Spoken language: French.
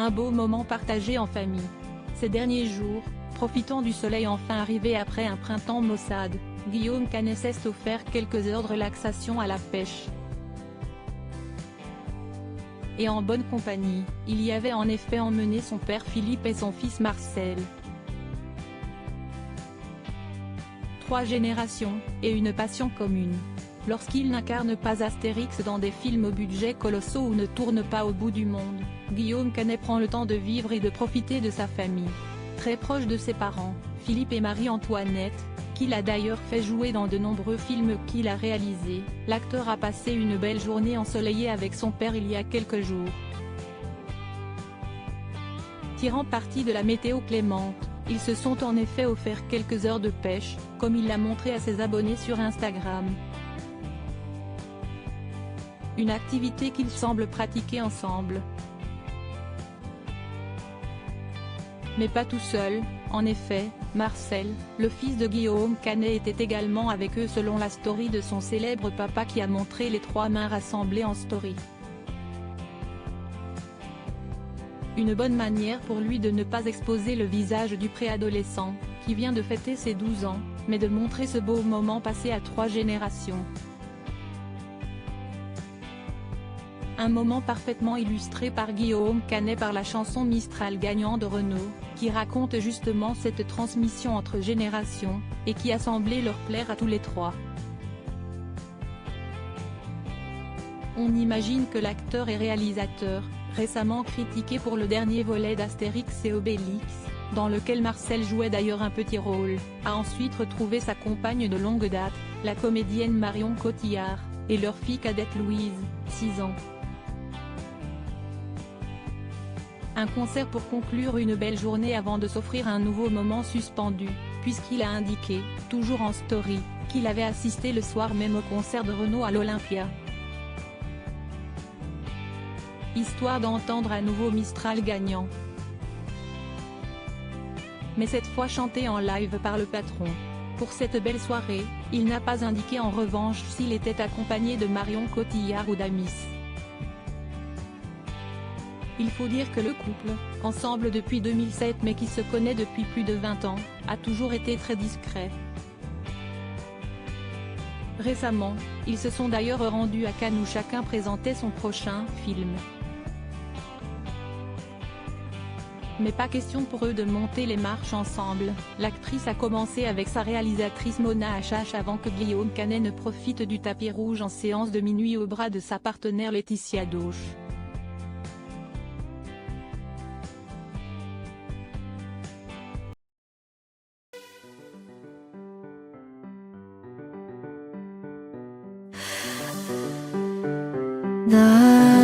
un beau moment partagé en famille. Ces derniers jours, profitant du soleil enfin arrivé après un printemps maussade, Guillaume Canet s'est offert quelques heures de relaxation à la pêche. Et en bonne compagnie, il y avait en effet emmené son père Philippe et son fils Marcel. 3 générations, et une passion commune. Lorsqu'il n'incarne pas Astérix dans des films au budget colossaux ou ne tourne pas au bout du monde, Guillaume Canet prend le temps de vivre et de profiter de sa famille. Très proche de ses parents, Philippe et Marie-Antoinette, qu'il a d'ailleurs fait jouer dans de nombreux films qu'il a réalisés, l'acteur a passé une belle journée ensoleillée avec son père il y a quelques jours. Tirant parti de la météo clémente, ils se sont en effet offert quelques heures de pêche, comme il l'a montré à ses abonnés sur Instagram. Une activité qu'ils semblent pratiquer ensemble. Mais pas tout seul, en effet, Marcel, le fils de Guillaume Canet était également avec eux selon la story de son célèbre papa qui a montré les 3 mains rassemblées en story. Une bonne manière pour lui de ne pas exposer le visage du préadolescent, qui vient de fêter ses 12 ans, mais de montrer ce beau moment passé à 3 générations. Un moment parfaitement illustré par Guillaume Canet par la chanson Mistral gagnant de Renaud, qui raconte justement cette transmission entre générations, et qui a semblé leur plaire à tous les 3. On imagine que l'acteur et réalisateur, récemment critiqué pour le dernier volet d'Astérix et Obélix, dans lequel Marcel jouait d'ailleurs un petit rôle, a ensuite retrouvé sa compagne de longue date, la comédienne Marion Cotillard, et leur fille cadette Louise, 6 ans. Un concert pour conclure une belle journée avant de s'offrir un nouveau moment suspendu, puisqu'il a indiqué, toujours en story, qu'il avait assisté le soir même au concert de Renaud à l'Olympia. Histoire d'entendre à nouveau Mistral gagnant. Mais cette fois chanté en live par le patron. Pour cette belle soirée, il n'a pas indiqué en revanche s'il était accompagné de Marion Cotillard ou d'Amis. Il faut dire que le couple, ensemble depuis 2007 mais qui se connaît depuis plus de 20 ans, a toujours été très discret. Récemment, ils se sont d'ailleurs rendus à Cannes où chacun présentait son prochain film. Mais pas question pour eux de monter les marches ensemble, l'actrice a commencé avec sa réalisatrice Mona Achache avant que Guillaume Canet ne profite du tapis rouge en séance de minuit au bras de sa partenaire Laetitia Doche. 날